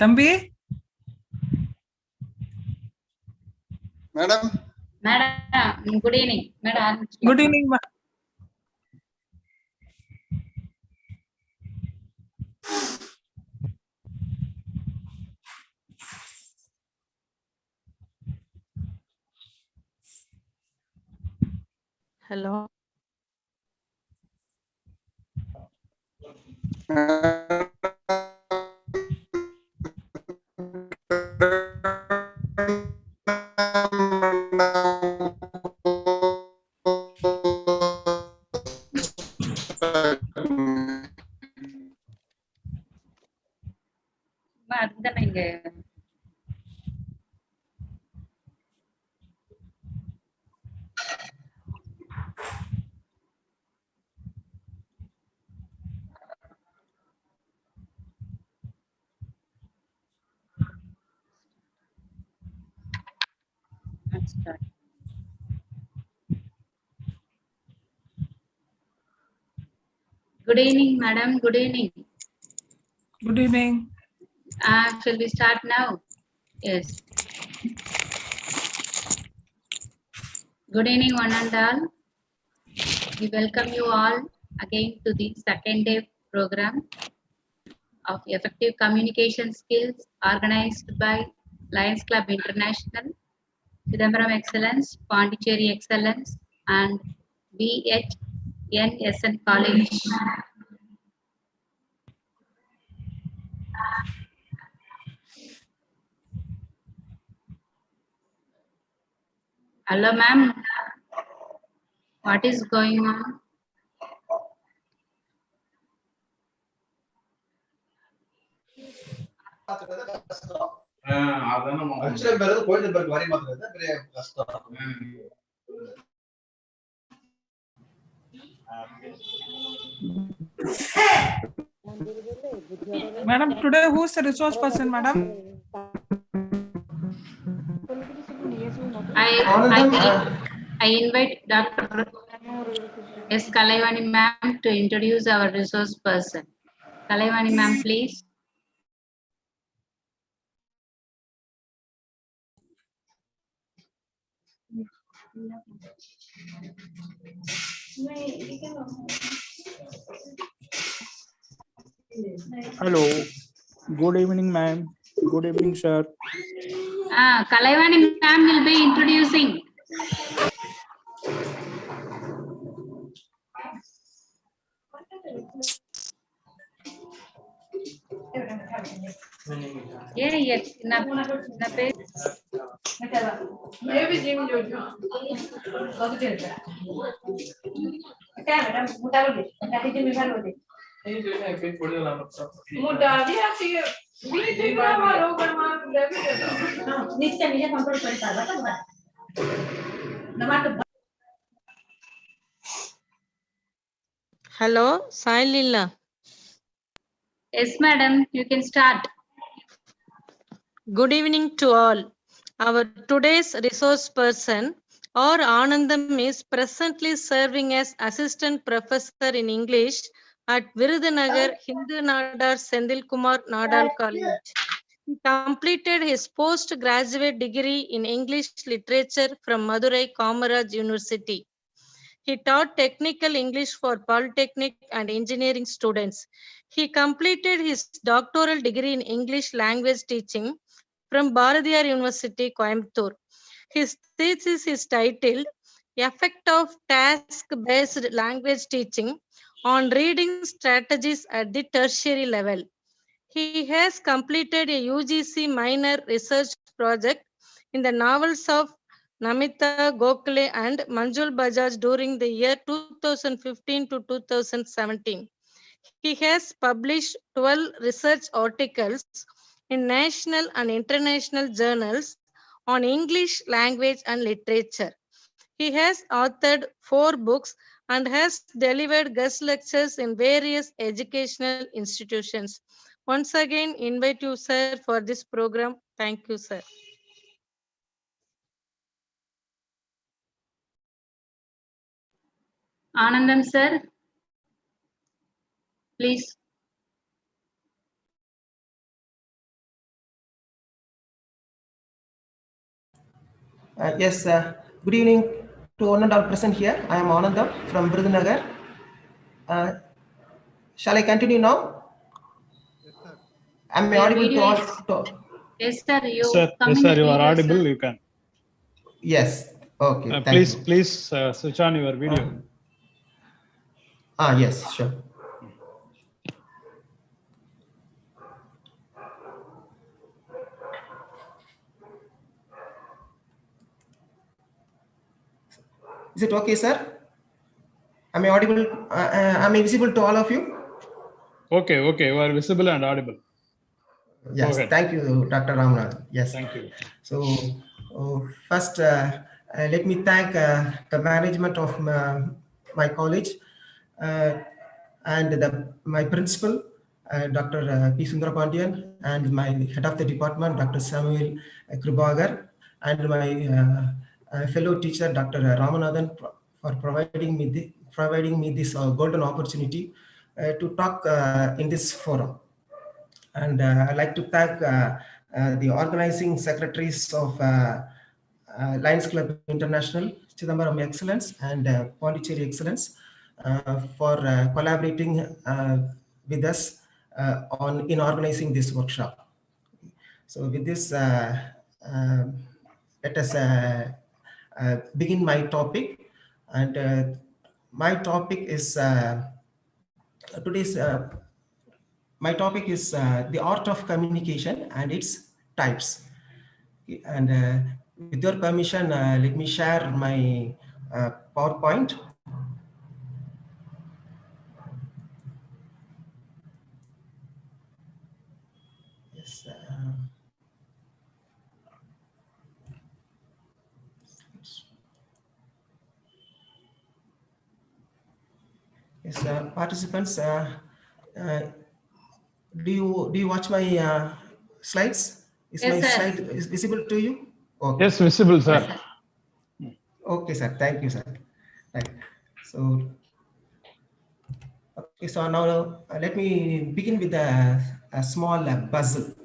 தம்பி madam good evening madam. Good evening. Hello. அதுதானே இங்க Good evening, madam. Good evening. Good evening. Shall we start now? Yes. Good evening, one and all. We welcome you all again to the second day program of effective communication skills organized by Lions Club International, Chidambaram Excellence, Pondicherry Excellence, and BHNSN College. Hello, ma'am. What is going on? Madam, today who's the resource person, madam? I invite Dr. S. Kalaivani ma'am to introduce our resource person. Kalaivani ma'am, please. Hello. Good evening, ma'am. Good evening, sir. Kalaivani ma'am will be introducing. Yes. Hello, Sai Lila. Yes, madam, you can start. Good evening to all. Our today's resource person or Anandam is presently serving as assistant professor in English at Virudhunagar Hindu Nadar Sendil Kumar Nadal College. He completed his postgraduate degree in English literature from Madurai Kamaraj University. He taught technical English for polytechnic and engineering students. He completed his doctoral degree in English language teaching from Bharatiyar University, Coimbatore. His thesis is titled Effect of task-based language teaching on reading strategies at the tertiary level. He has completed a UGC minor research project in the novels of Namita Gokhale and Manjul Bajaj during the year 2015 to 2017. He has published 12 research articles in national and international journals on English language and literature. He has authored 4 books and has delivered guest lectures in various educational institutions. Once again, invite you, sir, for this program. Thank you, sir. Anandam sir, please. Yes, good evening to one and all present here. I am Anandam from Virudhunagar. Shall I continue now? Yes, sir. Am I Your audible to video all? is- Yes, sir. You Sir, come yes, in sir, the you are video, audible. sir. You can. Yes. Okay. Thank Please, you. please switch on your video. Yes, sure. Is it okay, sir? Am I audible? Am I visible to all of you? Okay, okay, you are visible and audible. Yes. ahead. Thank you, Dr. Ramnath. Yes. Thank you. So first, let me thank the management of my college and my principal, Dr. P. Sundrapandian, and my head of the department, Dr. Samuel Kribagar, and my fellow teacher, Dr. Ramanathan, for providing me this golden opportunity to talk in this forum. And I'd like to thank the organizing secretaries of Lions Club International, Chidambaram Excellence, and Pondicherry Excellence for collaborating with us in organizing this workshop. So with this, let us begin my topic. And my topic is today's my topic is the art of communication and its types. And with your permission, let me share my PowerPoint. Yes. Yes, participants, do you watch my slides? Is Yes, my sir. slide is visible to you? Okay. Yes, visible, sir. Okay, sir. Thank you, sir. Right. So, okay. So now let me begin with a small puzzle.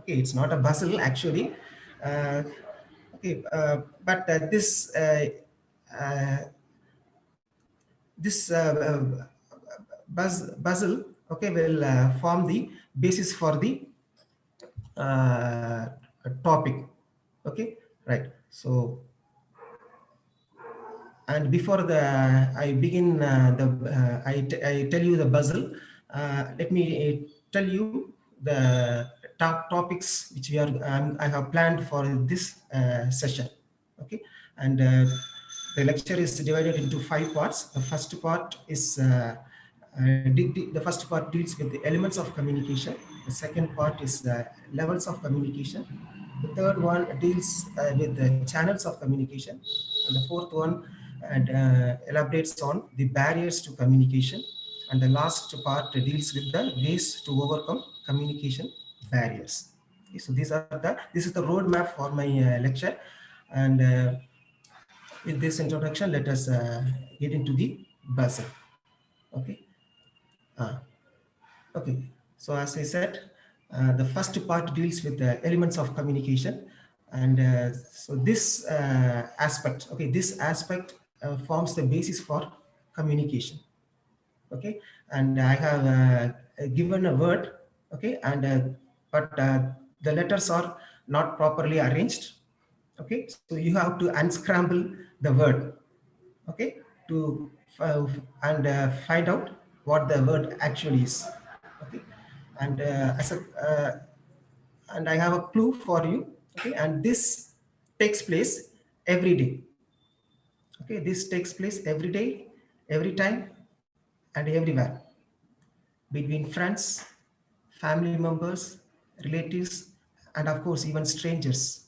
Okay, it's not a puzzle actually. Okay, but this puzzle, okay, will form the basis for the topic. Okay, right. So, and before I begin I tell you the puzzle, let me tell you the top topics which I have planned for this session. Okay, and the lecture is divided into 5 parts. The first part is the first part deals with the elements of communication. The second part is the levels of communication. The third one deals with the channels of communication. And the fourth one elaborates on the barriers to communication. And the last part deals with the ways to overcome communication barriers. Okay, so this is the roadmap for my lecture. And with this introduction, let us get into the basic. Okay. Okay. So as I said, the first part deals with the elements of communication. And so this aspect, okay, this aspect forms the basis for communication. Okay. And I have given a word, okay, and but the letters are not properly arranged. Okay. So you have to unscramble the word. okay, to find out what the word actually is. Okay, and and I have a clue for you. Okay, and this takes place every day. Okay, this takes place every day, every time, and everywhere, between friends, family members, relatives, and of course even strangers.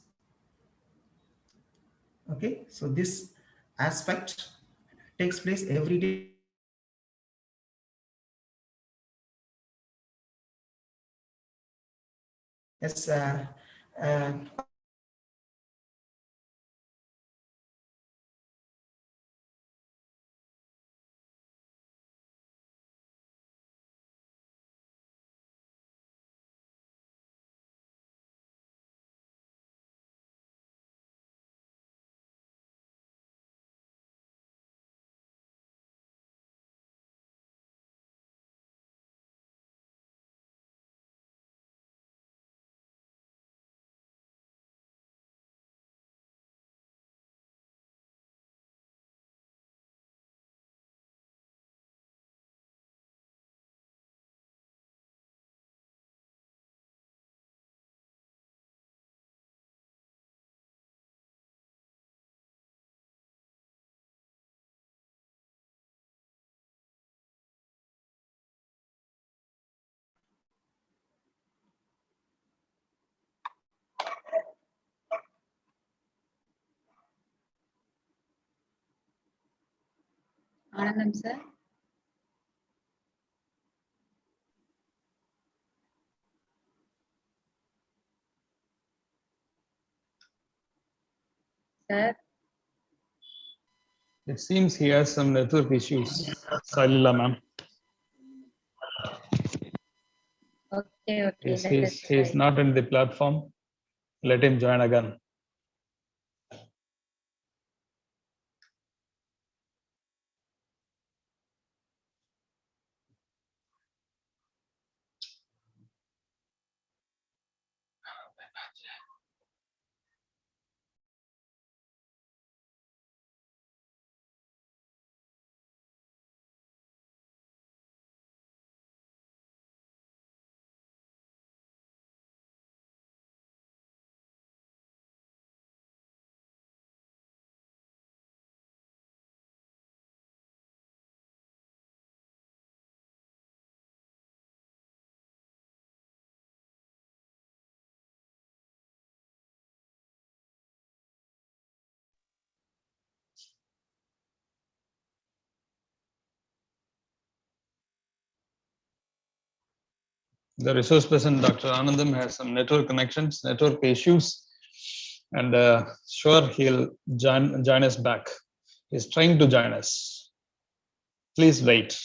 Okay, so this aspect takes place every day. Yes, uh, Anandam sir. Sir. It seems he has some network issues. Salila, ma'am. Okay, He's, let us he's try. not in the platform. Let him join again. The resource person, Dr. Anandam, has some network connections, network issues, and sure he'll join us back. He's trying to join us. Please wait.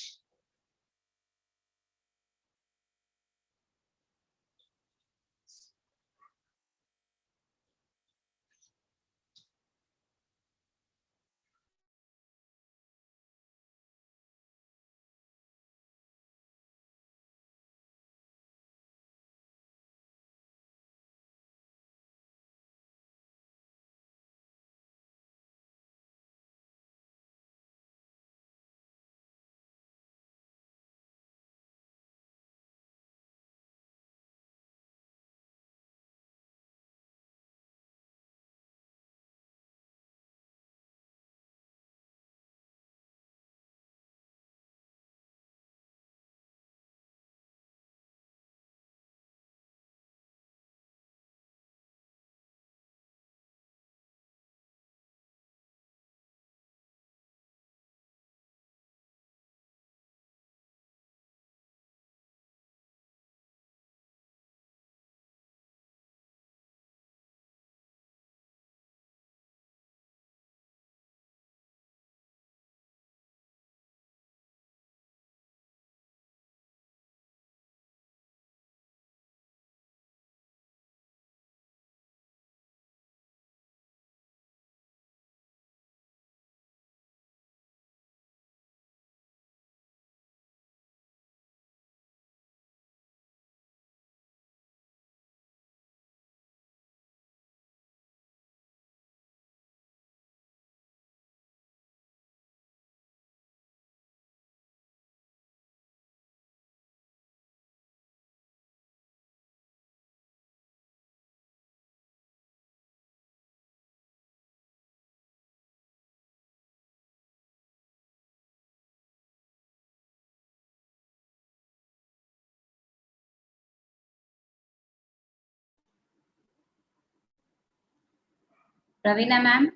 Ravina ma'am.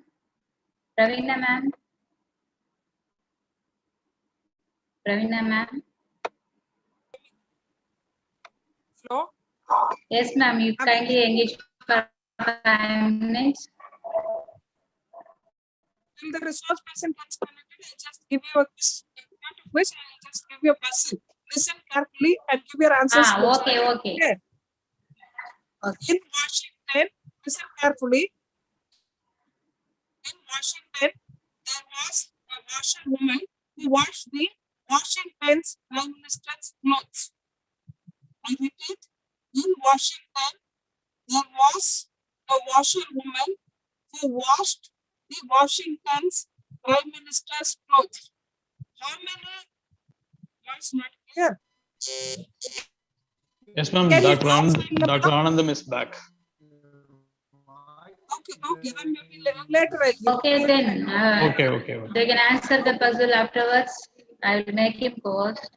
Ravina ma'am. Ravina ma'am. Flow. Yes, ma'am. You kindly engage for 5 minutes. When the resource person gets connected, I just give you a quiz. Not a quiz, I will just give you a puzzle. Listen carefully and give your answers. Okay. Okay. In Washington, listen carefully. In Washington, there was a washerwoman who washed the Washington's prime minister's clothes. I repeat, in Washington, there was a washerwoman who washed the Washington's prime minister's clothes. How many? That's not clear. Yes, ma'am. Can you Dr. answer in the Dr. block? Anandam is back. Okay, then maybe later I'll give. Okay, then. Okay. They can answer the puzzle afterwards. I will make him post.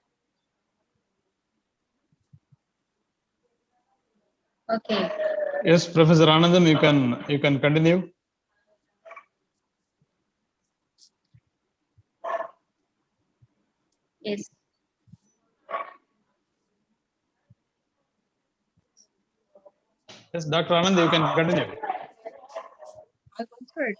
Okay. Yes, Professor Anandam, you can continue. Yes. Yes, Dr. Anand, you can continue. I'll answer it.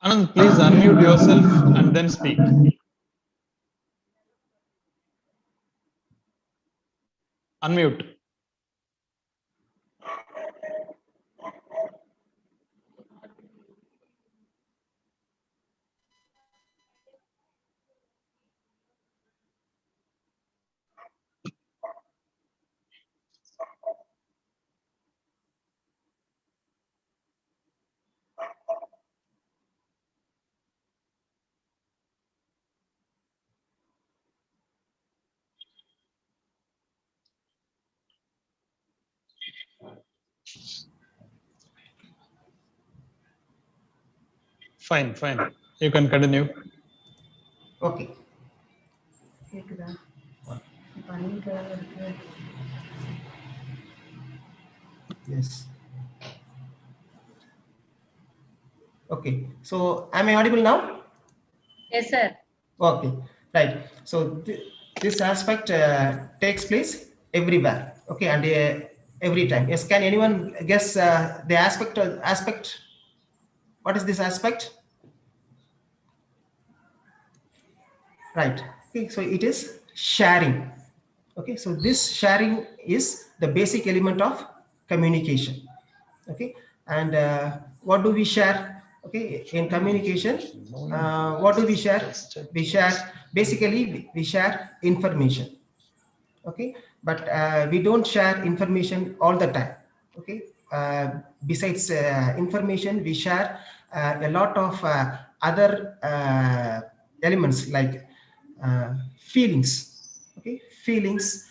Anand, please unmute yourself and then speak. Unmute. Fine. You can continue. Okay. Yes. Okay. So am I audible now? Yes, sir. Okay. Right. So this aspect takes place everywhere. Okay, and every time. Yes. Can anyone guess the aspect? What is this aspect? Right. Okay. So it is sharing. Okay. So this sharing is the basic element of communication. Okay. And what do we share? Okay. In communication, what do we share? We share, basically we share information. Okay. But we don't share information all the time. Okay. Besides information, we share a lot of other elements like feelings. Okay. Feelings,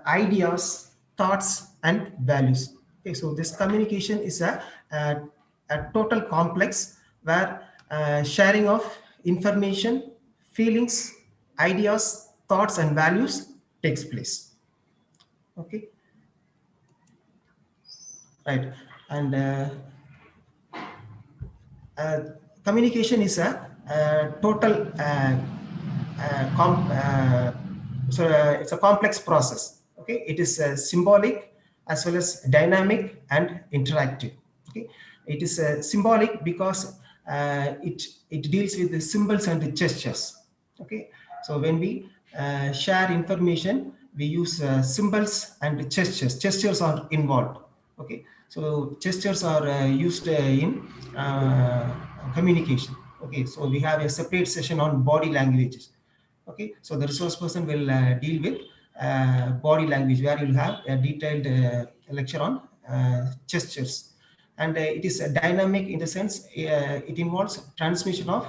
ideas, thoughts, and values. Okay. So this communication is a total complex where sharing of information, feelings, ideas, thoughts, and values takes place. Okay. Right. And communication is a total it's a complex process. Okay. It is symbolic as well as dynamic and interactive. Okay. It is symbolic because it deals with the symbols and the gestures. Okay. So when we share information, we use symbols and gestures. Gestures are involved. Okay, so gestures are used in communication. Okay, so we have a separate session on body languages. Okay, so the resource person will deal with body language, where you'll have a detailed lecture on gestures. And it is dynamic in the sense it involves transmission of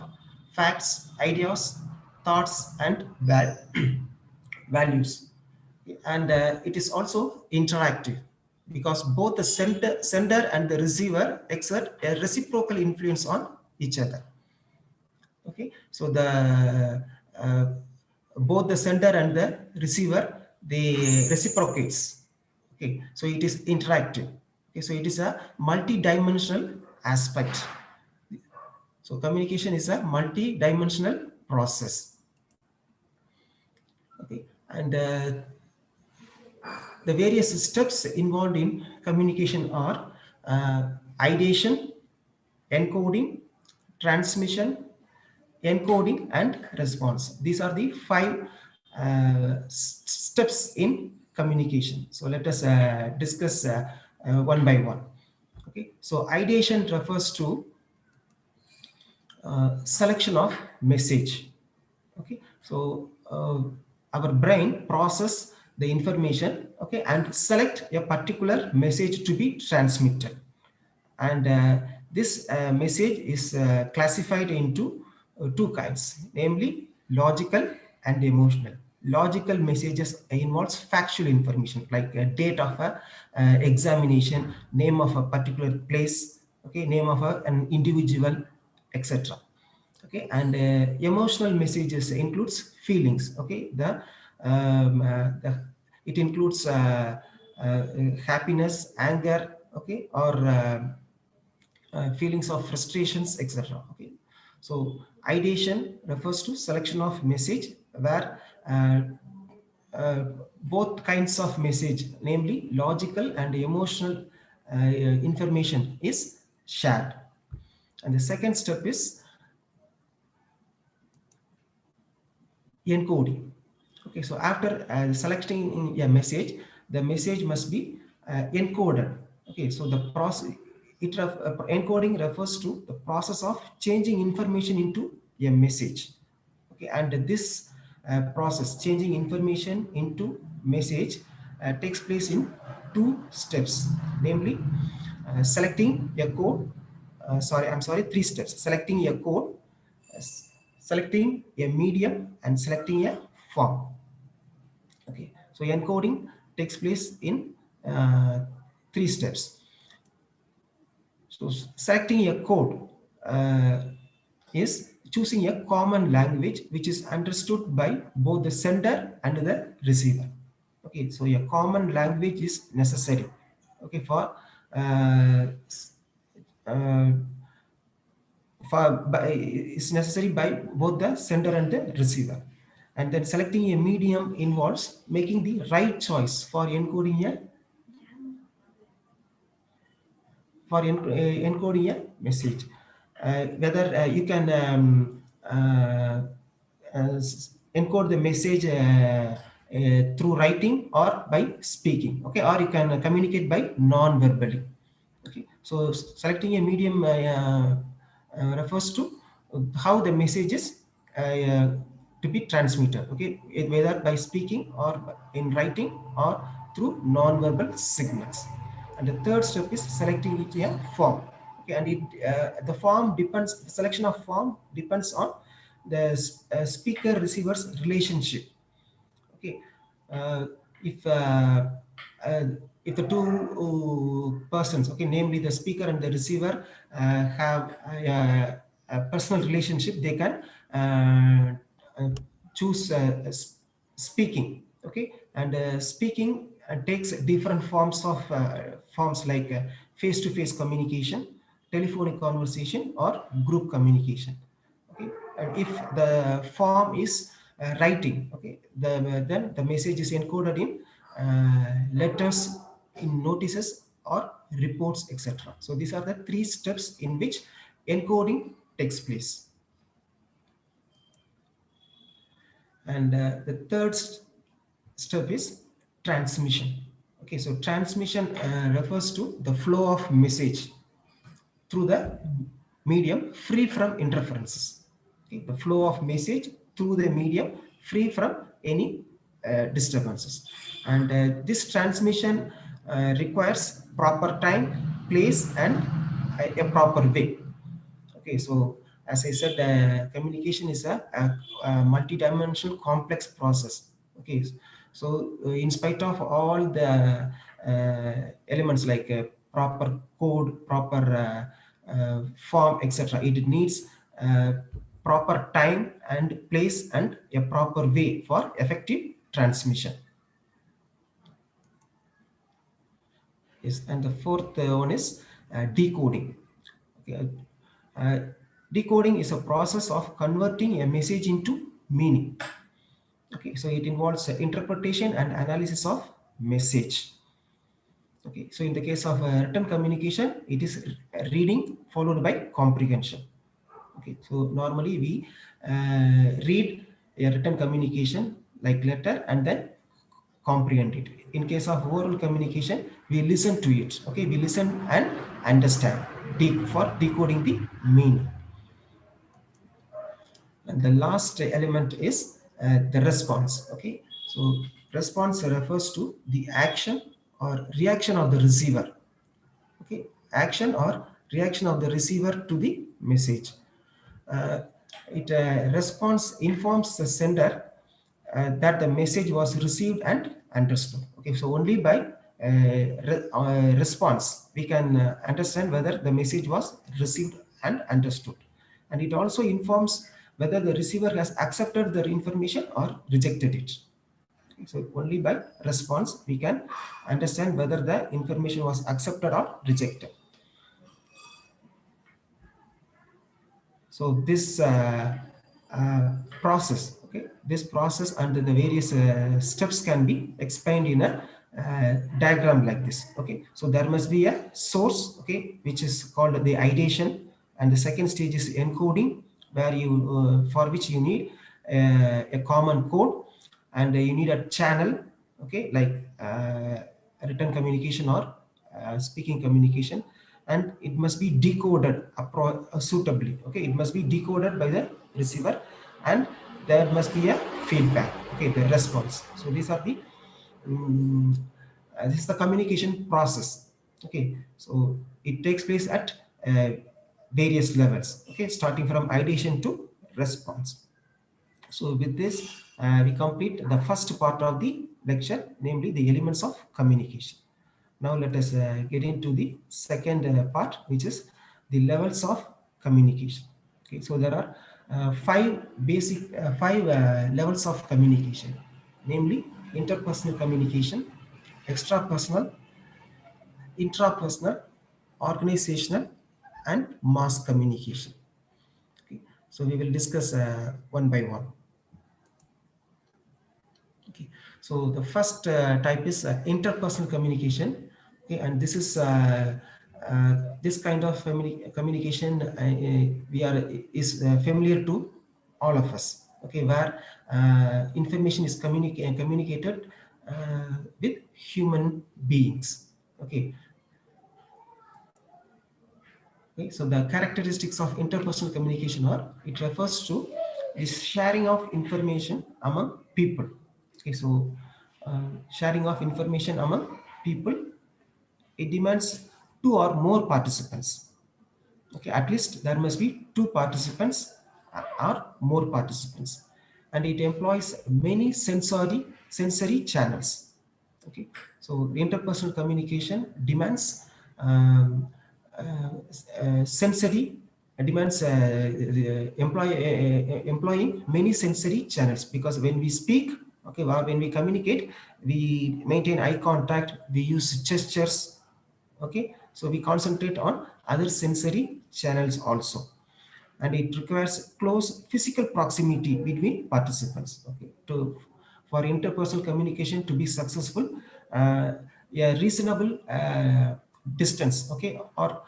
facts, ideas, thoughts, and values. And it is also interactive, because both the sender and the receiver exert a reciprocal influence on each other. Okay, so the both the sender and the receiver, they reciprocates. Okay, so it is interactive. Okay, so it is a multi-dimensional aspect. So communication is a multi-dimensional process. Okay, and the various steps involved in communication are ideation, encoding, transmission, encoding, and response. These are the 5 steps in communication. So let us discuss one by one. Okay, so ideation refers to selection of message. Okay, so our brain process the information, okay, and select a particular message to be transmitted. And this message is classified into 2 kinds, namely logical and emotional. Logical messages involves factual information, like a date of a examination, name of a particular place, okay, name of an individual, etc. Okay, and emotional messages includes feelings. Okay, it includes happiness, anger, okay, or feelings of frustrations, etc. Okay, so ideation refers to selection of message where both kinds of message, namely logical and emotional information, is shared. And the second step is encoding. Okay, so after selecting a message, the message must be encoded. Okay, so the process, encoding refers to the process of changing information into a message. Okay, and this process, changing information into message, takes place in 2 steps, namely selecting a code. I'm sorry, 3 steps: selecting a code, selecting a medium, and selecting a form. Okay, so encoding takes place in 3 steps. So selecting a code is choosing a common language which is understood by both the sender and the receiver. Okay, so a common language is necessary, okay, for uh, is necessary by both the sender and the receiver. And then selecting a medium involves making the right choice for encoding a message. Whether you can encode the message through writing or by speaking, okay, or you can communicate by non-verbally. Okay, so selecting a medium refers to how the message is to be transmitted, okay, whether by speaking or in writing or through non-verbal signals. And the third step is selecting it a form. Okay, and the form depends, the selection of form depends on the speaker receiver's relationship. Okay, uh, if uh, uh, if the 2 persons, okay, namely the speaker and the receiver, have a personal relationship, they can uh, choose speaking. Okay, and speaking takes different forms of forms, like face-to-face communication, telephonic conversation, or group communication. Okay, and if the form is writing, okay, then the message is encoded in letters, in notices, or reports, etc. So these are the 3 steps in which encoding takes place. And the third step is transmission. Okay, so transmission refers to the flow of message through the medium free from interferences. Okay, the flow of message through the medium free from any disturbances. And this transmission requires proper time, place, and a proper way. Okay, so as I said, communication is a multi-dimensional complex process. Okay, so in spite of all the elements like proper code, proper form, etc., it needs proper time and place and a proper way for effective transmission. Yes, and the fourth one is decoding. Okay. Uh, Decoding is a process of converting a message into meaning. Okay, so it involves interpretation and analysis of message. Okay, so in the case of written communication, it is reading followed by comprehension. Okay, so normally we read a written communication like letter and then comprehend it. In case of oral communication, we listen to it. Okay, we listen and understand for decoding the meaning. And the last element is the response. Okay, so response refers to the action or reaction of the receiver. Okay, action or reaction of the receiver to the message. It response informs the sender that the message was received and understood. Okay, so only by response we can understand whether the message was received and understood. And it also informs whether the receiver has accepted the information or rejected it. So only by response we can understand whether the information was accepted or rejected. So this process, okay, this process and the various steps can be explained in a diagram like this. Okay, so there must be a source, okay, which is called the ideation, and the second stage is encoding, where you for which you need a common code, and you need a channel, okay, like written communication or speaking communication, and it must be decoded suitably. Okay, it must be decoded by the receiver, and there must be a feedback, okay, the response. So these are the this is the communication process. Okay, so it takes place at various levels, okay, starting from ideation to response. So with this we complete the first part of the lecture, namely the elements of communication. Now let us get into the second part, which is the levels of communication. Okay, so there are five levels of communication, namely interpersonal communication, extrapersonal, intrapersonal, organizational, and mass communication. Okay, so we will discuss one by one. Okay, so the first type is interpersonal communication. Okay, and this is this kind of communication is familiar to all of us. Okay, where information is communicated with human beings. Okay. Okay, so the characteristics of interpersonal communication are, it refers to the sharing of information among people. Okay, so sharing of information among people, it demands two or more participants. Okay, at least there must be two participants or more participants, and it employs many sensory channels. Okay, so interpersonal communication demands sensory demands employing many sensory channels, because when we speak, okay, or when we communicate, we maintain eye contact, we use gestures. Okay, so we concentrate on other sensory channels also, and it requires close physical proximity between participants. Okay, for interpersonal communication to be successful, a reasonable distance, okay, or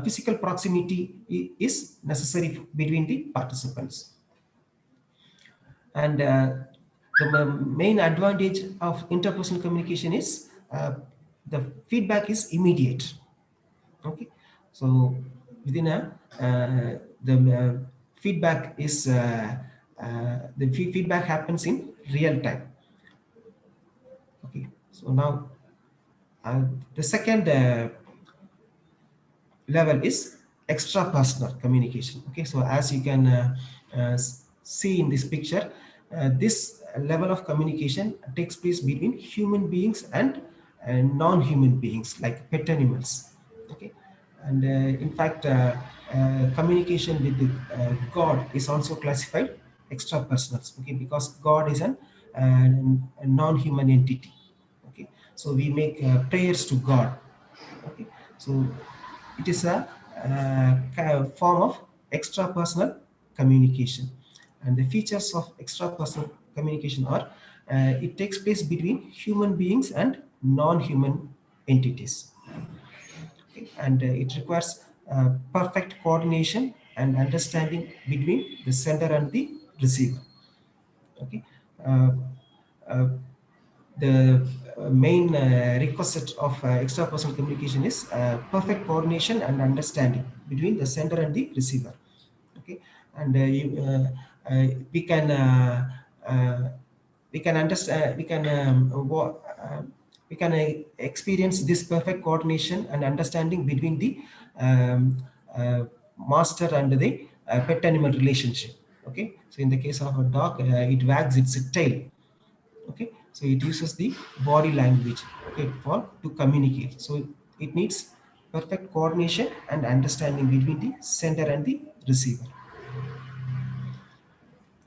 physical proximity is necessary between the participants. And the main advantage of interpersonal communication is the feedback is immediate. Okay, so within a the feedback is feedback happens in real time. Okay, so now the second level is extrapersonal communication. Okay, so as you can see in this picture, this level of communication takes place between human beings and non-human beings like pet animals. Okay, and in fact communication with the, God is also classified extrapersonal. Okay, because God is a non-human entity. Okay, so we make prayers to God. Okay, so it is a form of extrapersonal communication, and the features of extrapersonal communication are it takes place between human beings and non-human entities. Okay, and it requires perfect coordination and understanding between the sender and the receiver. Okay, uh, uh, the main requisite of extrapersonal communication is perfect coordination and understanding between the sender and the receiver. Okay, and uh, we can understand we can experience this perfect coordination and understanding between the um, uh, master and the pet animal relationship. Okay, so in the case of a dog, it wags its tail. Okay, so it uses the body language, okay, for to communicate. So it needs perfect coordination and understanding between the sender and the receiver.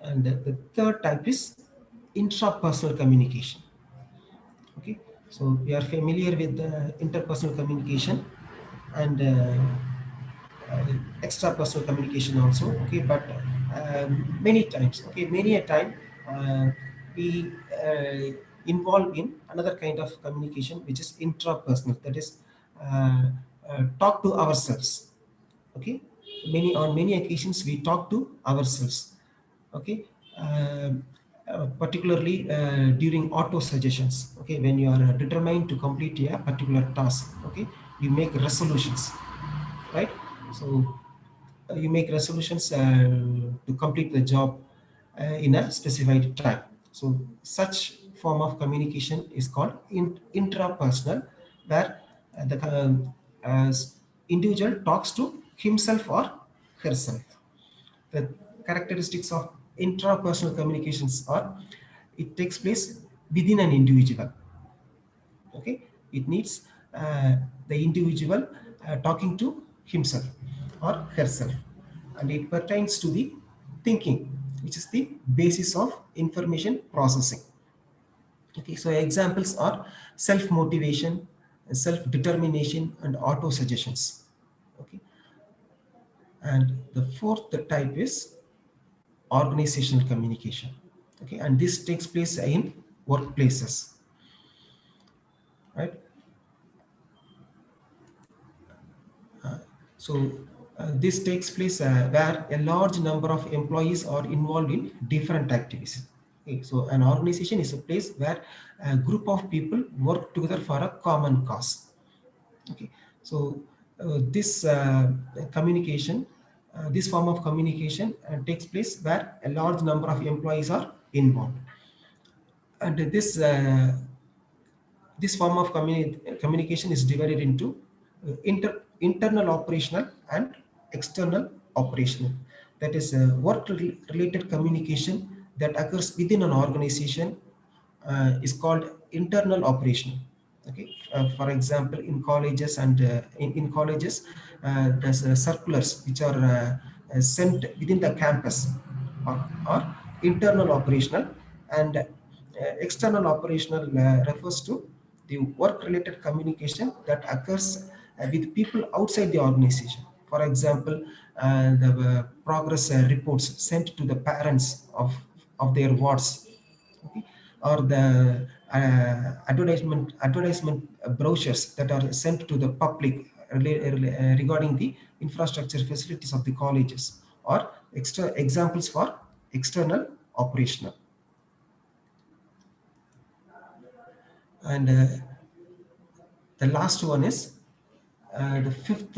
And the third type is intrapersonal communication. Okay, so we are familiar with interpersonal communication and extrapersonal communication also. Okay, but many times, okay, many a time we involve in another kind of communication which is intrapersonal, that is talk to ourselves. Okay, on many occasions we talk to ourselves. Okay, particularly during auto suggestions. Okay, when you are determined to complete a particular task, okay, you make resolutions, right? So you make resolutions to complete the job in a specified time. So such form of communication is called intrapersonal, where the individual talks to himself or herself. The characteristics of intrapersonal communications are it takes place within an individual. Okay, it needs the individual talking to himself or herself, and it pertains to the thinking, which is the basis of information processing. Okay, so examples are self motivation, self determination, and auto suggestions. Okay, and the fourth type is organizational communication. Okay, and this takes place in workplaces, right? So this takes place where a large number of employees are involved in different activities. Okay, so an organization is a place where a group of people work together for a common cause. Okay, so this communication, this form of communication takes place where a large number of employees are involved, and this form of communication is divided into internal operational and external operational. That is work related communication that occurs within an organization is called internal operational. Okay, for example, in colleges and in colleges, there's circulars which are sent within the campus or internal operational, and external operational refers to the work-related communication that occurs with people outside the organization. For example, the progress reports sent to the parents of their wards, okay, or the advertisement brochures that are sent to the public regarding the infrastructure facilities of the colleges, or extra examples for external operational. And The last one is the fifth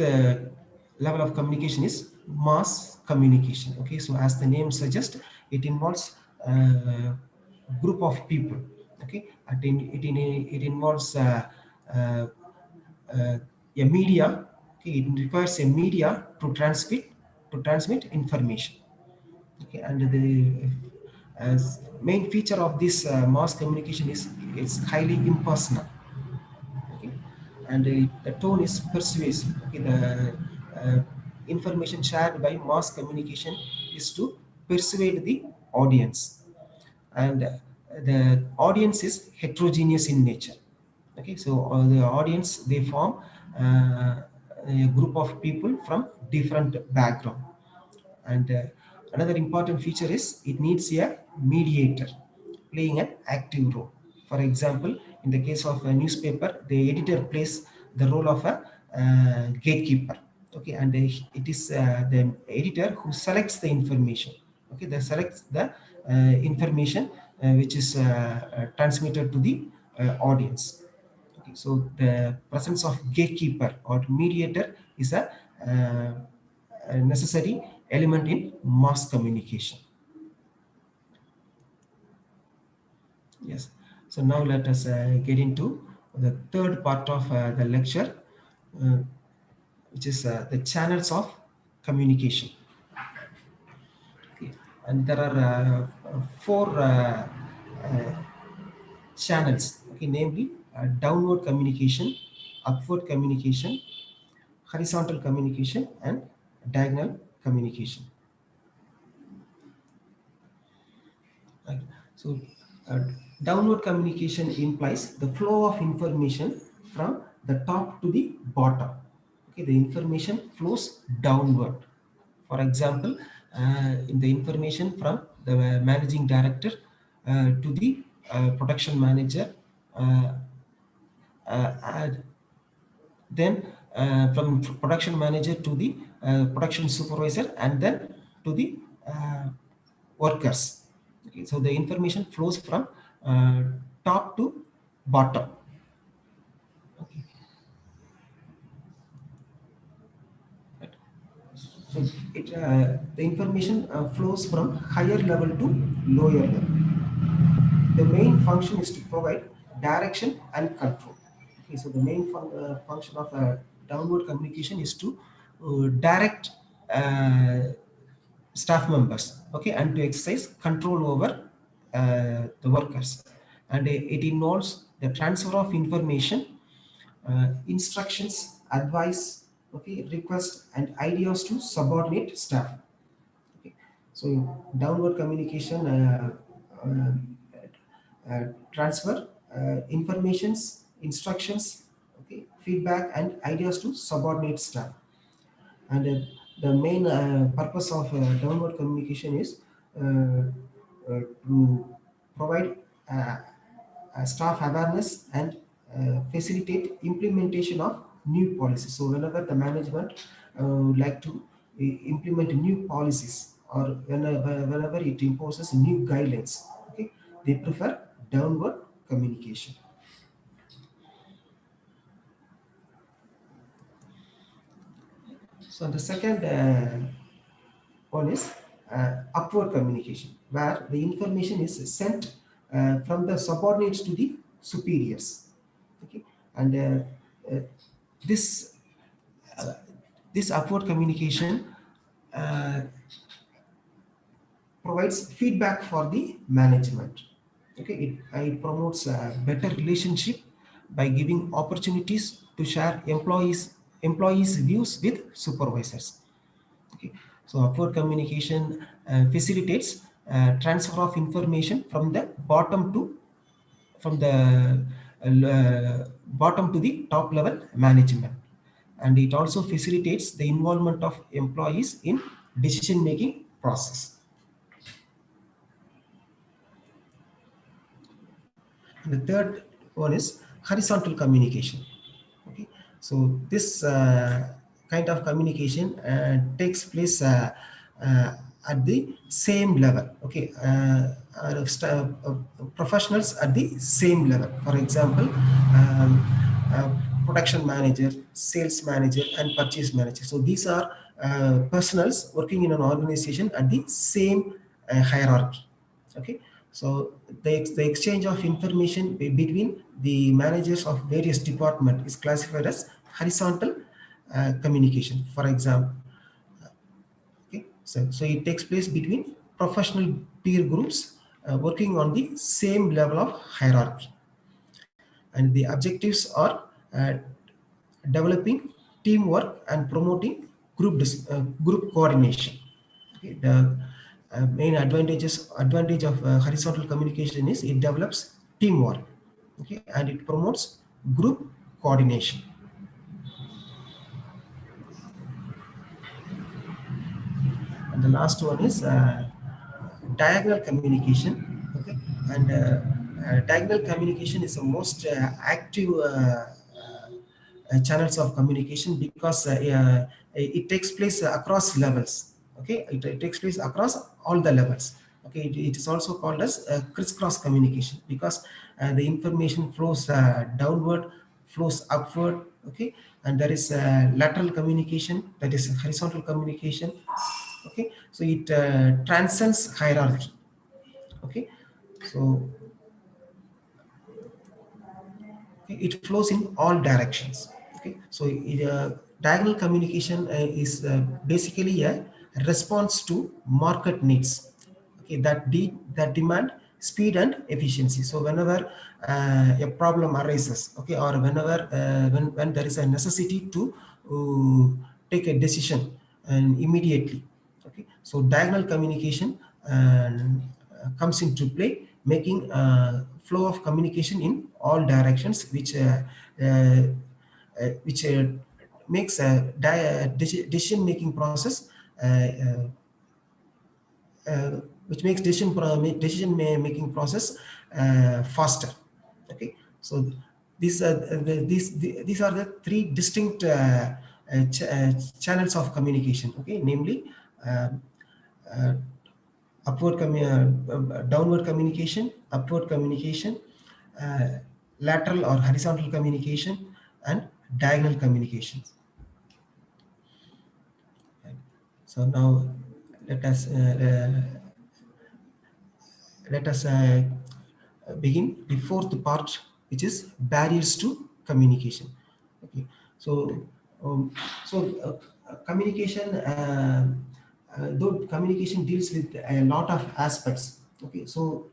level of communication is mass communication. Okay, so as the name suggests, it involves group of people. Okay, it involves uh, a media. Okay, it requires a media to transmit information. Okay, and the main feature of this mass communication is it's highly impersonal. Okay, and the tone is persuasive. Okay, the information shared by mass communication is to persuade the audience, and the audience is heterogeneous in nature. Okay, so the audience, they form a group of people from different background. And another important feature is it needs a mediator playing an active role. For example, in the case of a newspaper, the editor plays the role of a gatekeeper. Okay, and it is the editor who selects the information. Okay, they selects the information which is transmitted to the audience. Okay, so the presence of gatekeeper or mediator is a necessary element in mass communication. Yes. So now let us get into the third part of the lecture, uh, which is the channels of communication. Okay. And there are four channels, okay, namely downward communication, upward communication, horizontal communication, and diagonal communication. Right. So downward communication implies the flow of information from the top to the bottom. Okay, the information flows downward. For example, in the information from the managing director to the production manager, uh, and then from production manager to the production supervisor, and then to the workers. Okay, so the information flows from top to bottom. Okay. Right. So the information flows from higher level to lower level. The main function is to provide direction and control. Okay, so the main function of downward communication is to direct staff members, okay, and to exercise control over the workers. And it involves the transfer of information, instructions, advice, okay, requests, and ideas to subordinate staff. Okay. So downward communication transfer informations, instructions, okay, feedback, and ideas to subordinate staff. And the main purpose of downward communication is to provide staff awareness and facilitate implementation of new policies. So whenever the management would like to implement new policies, or whenever it imposes new guidelines, okay, they prefer downward communication. So the second one is upward communication, where the information is sent from the subordinates to the superiors. Okay, and this this upward communication provides feedback for the management. Okay, it promotes a better relationship by giving opportunities to share employees views with supervisors. Okay, so upward communication facilitates transfer of information from the bottom to bottom to the top level management, and it also facilitates the involvement of employees in decision making process. And the third one is horizontal communication. Okay, so this kind of communication takes place at the same level. Okay, professionals at the same level. For example, production manager, sales manager, and purchase manager. So these are personals working in an organization at the same hierarchy. Okay, so the exchange of information between the managers of various departments is classified as horizontal communication. For example, okay, so it takes place between professional peer groups working on the same level of hierarchy, and the objectives are developing teamwork and promoting group coordination. Okay, the main advantage of horizontal communication is it develops teamwork, okay, and it promotes group coordination. And the last one is diagonal communication. Okay, and diagonal communication is the most active channels of communication because it takes place across levels. Okay, it takes place across all the levels. Okay, it is also called as crisscross communication because the information flows downward, flows upward. Okay, and there is lateral communication, that is horizontal communication. Okay, so it transcends hierarchy. Okay, so it flows in all directions. Okay, so diagonal communication is basically a response to market needs, okay, that demand speed and efficiency. So whenever a problem arises, okay, or whenever when there is a necessity to take a decision and immediately, okay, so diagonal communication comes into play, making flow of communication in all directions, which makes a decision making process which makes decision making process faster. Okay, so these are the three distinct channels of communication. Okay, namely uh, downward communication, upward communication, uh, lateral or horizontal communication, and diagonal communication. So now let us begin the fourth part, which is barriers to communication. Okay, so um, communication, though communication deals with a lot of aspects. Okay, so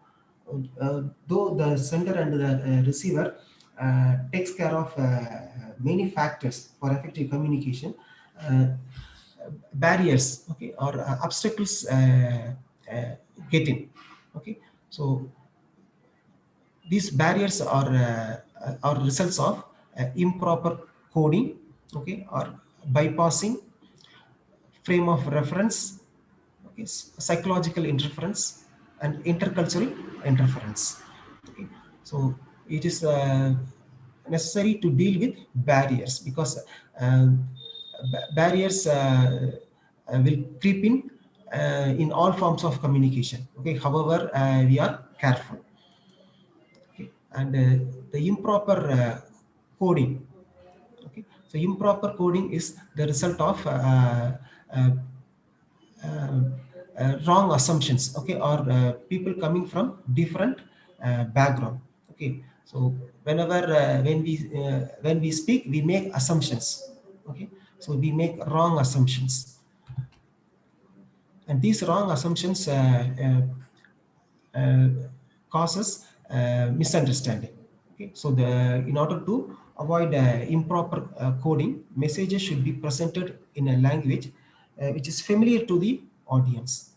though the sender and the receiver takes care of many factors for effective communication, uh, barriers, okay, or obstacles get in. Okay, so these barriers are results of improper coding, okay, or bypassing frame of reference, okay, psychological interference, and intercultural interference. Okay, so it is necessary to deal with barriers because barriers will creep in all forms of communication. Okay, however, we are careful. Okay, and the improper coding. Okay, so improper coding is the result of uh, wrong assumptions, okay, or people coming from different background. Okay, so whenever when we speak, we make assumptions. Okay, so we make wrong assumptions, and these wrong assumptions uh, causes misunderstanding. Okay, so in order to avoid improper coding, messages should be presented in a language which is familiar to the audience.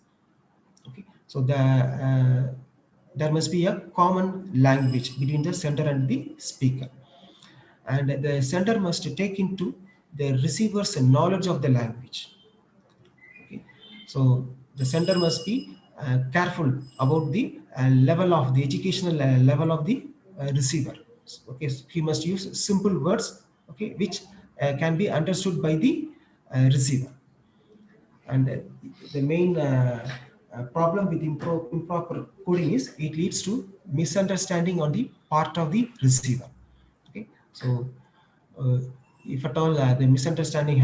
Okay, so there must be a common language between the sender and the speaker, and the sender must take into the receiver's knowledge of the language. Okay, so the sender must be careful about the level of the educational level of the receiver. Okay, so he must use simple words, okay, which can be understood by the receiver. And the main problem with improper coding is it leads to misunderstanding on the part of the receiver. Okay, so if at all the misunderstanding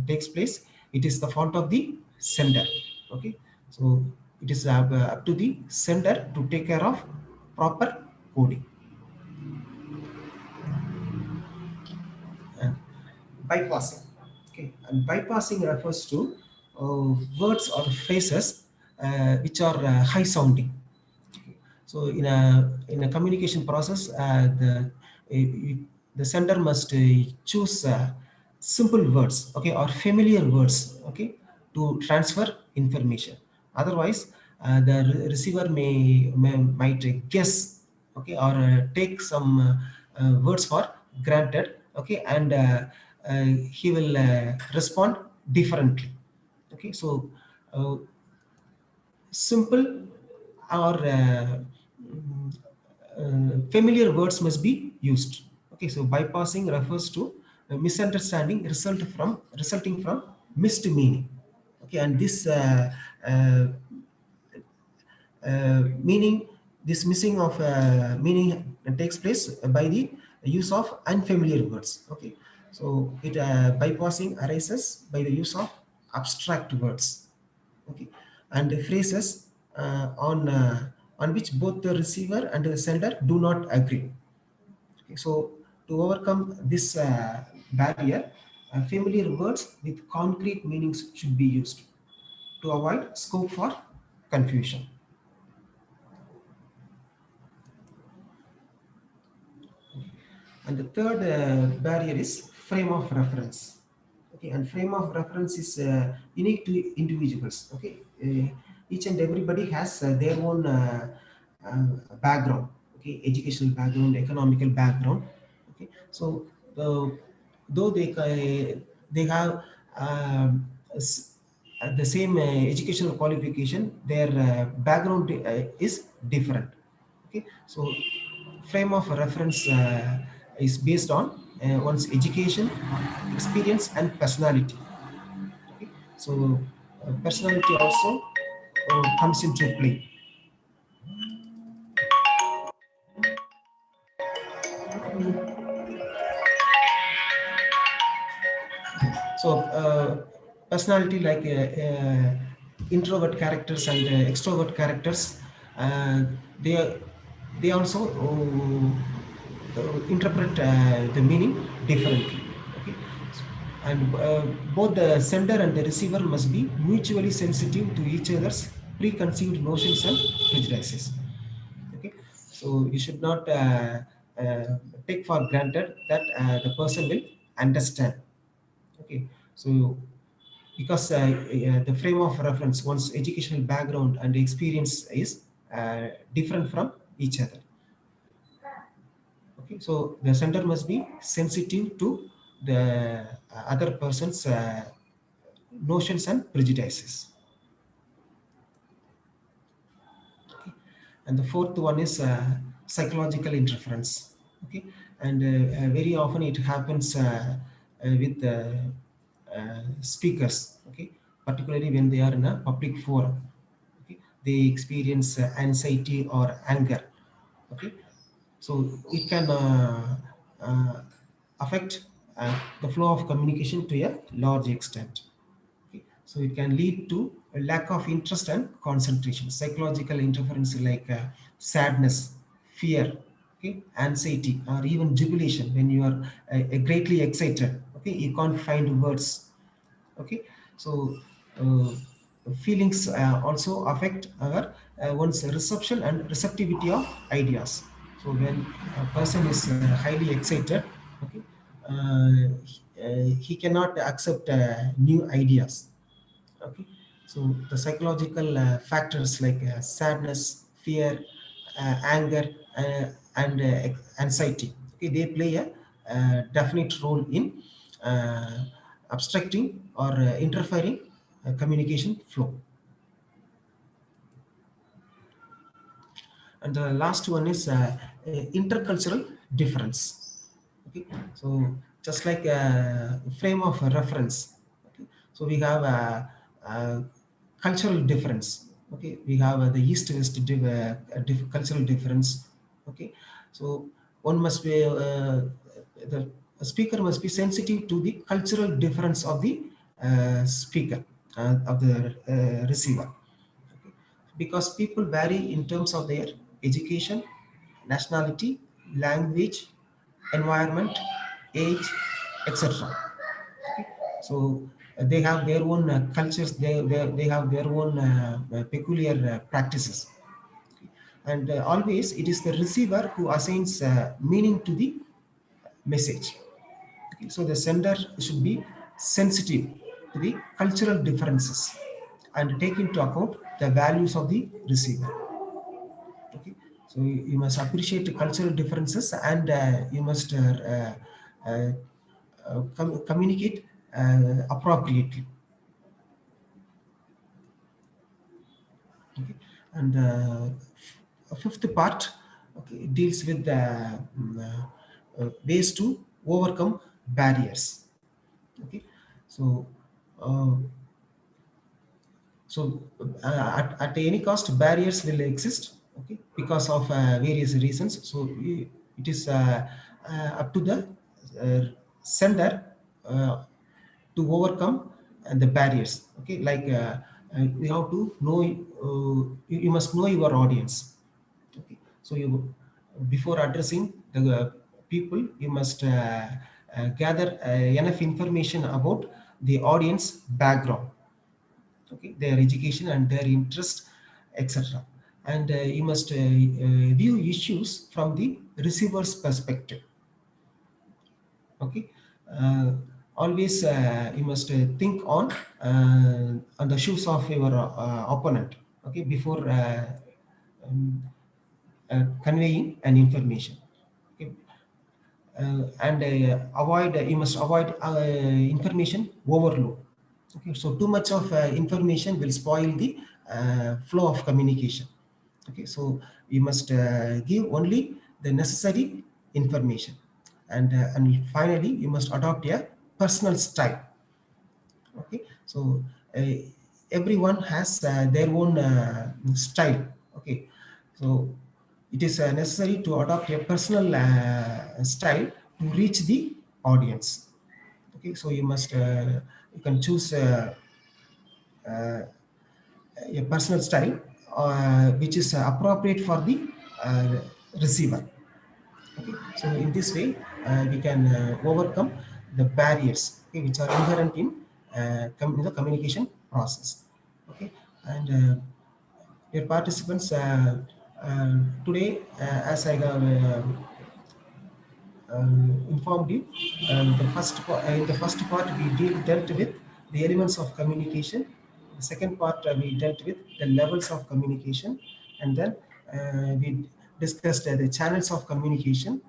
takes place, it is the fault of the sender. Okay, so it is up to the sender to take care of proper coding. And bypassing. Okay, and bypassing refers to words or phrases which are high sounding. So in a communication process, the sender must choose simple words, okay, or familiar words, okay, to transfer information. Otherwise, the receiver might guess, okay, or take some words for granted, okay, and he will respond differently. Okay, so simple or familiar words must be used. Okay, so bypassing refers to a misunderstanding resulting from missed meaning. Okay, and this meaning, this missing of meaning takes place by the use of unfamiliar words. Okay, so it bypassing arises by the use of abstract words, okay, and phrases on which both the receiver and the sender do not agree. Okay, so to overcome this barrier, familiar words with concrete meanings should be used to avoid scope for confusion. And the third barrier is frame of reference. Okay, and frame of reference is unique to individuals. Okay, each and everybody has their own background. Okay, educational background, economical background. Okay, so though they have the same educational qualification, their background is different. Okay, so frame of reference is based on one's education, experience, and personality. Okay, so personality also comes into play. So personality like introvert characters and extrovert characters, uh, they they also interpret the meaning differently. Okay, and both the sender and the receiver must be mutually sensitive to each other's preconceived notions and prejudices. Okay, so you should not take for granted that the person will understand. Okay, so because the frame of reference, one's educational background and experience is different from each other. Okay, so the sender must be sensitive to the other person's notions and prejudices. Okay. And the fourth one is psychological interference. Okay, and very often it happens with speakers. Okay, particularly when they are in a public forum. Okay, they experience anxiety or anger. Okay, so it can affect the flow of communication to a large extent. Okay, so it can lead to a lack of interest and concentration. Psychological interference like sadness, fear, okay, anxiety, or even jubilation. When you are greatly excited, okay, you can't find words. Okay, so uh, feelings also affect our one's reception and receptivity of ideas. So when a person is highly excited, okay, he cannot accept new ideas. Okay, so the psychological factors like sadness, fear, anger, and anxiety, okay, they play a definite role in uh, obstructing or interfering communication flow. And the last one is intercultural difference. Okay, so just like a frame of reference, okay, so we have a cultural difference. Okay, we have the east west cultural difference. Okay, so one must be the speaker must be sensitive to the cultural difference of the speaker, of the receiver, because people vary in terms of their education, nationality, language, environment, age, etc. So they have their own cultures, they have their own peculiar practices, and always it is the receiver who assigns meaning to the message. Okay, so the sender should be sensitive to the cultural differences and take into account the values of the receiver. Okay, so you must appreciate the cultural differences, and you must communicate appropriately. Okay, and fifth part, okay, deals with the ways to overcome barriers. Okay, so uh, at any cost barriers will exist, okay, because of various reasons. So it is up to the sender to overcome the barriers. Okay, like you have to know, you must know your audience. Okay, so you, before addressing the people, you must gather enough information about the audience background, okay, their education and their interest, etc. And you must view issues from the receiver's perspective. Okay, always you must think on the shoes of your opponent, okay, before um, conveying an information. Okay, and avoid, you must avoid information overload. Okay, so too much of information will spoil the flow of communication. Okay, so you must give only the necessary information, and finally you must adopt a personal style. Okay, so uh, everyone has their own style. Okay, so it is necessary to adopt a personal style to reach the audience. Okay, so you must you can choose uh, a personal style which is appropriate for the uh, receiver. Okay, so in this way we can overcome the barriers, okay, which are inherent in the communication process. Okay, and dear participants, today as I have informed you, in the first part we dealt with the elements of communication. The second part we dealt with the levels of communication, and then we discussed the channels of communication.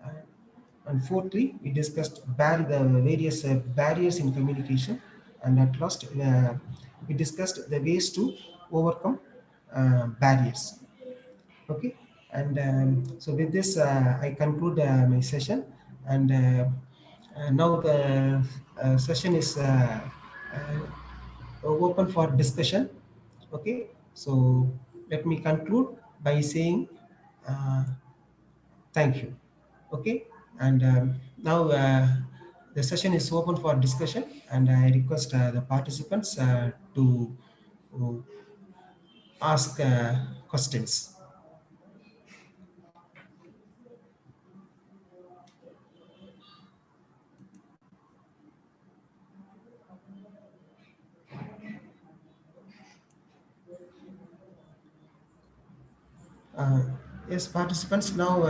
Uh, and fourthly, we discussed the various barriers in communication, and at last we discussed the ways to overcome barriers. Okay, and so with this I conclude my session, and now the session is open for discussion. Okay, so let me conclude by saying thank you. Okay, and now the session is open for discussion, and I request the participants to ask questions. Yes, participants, now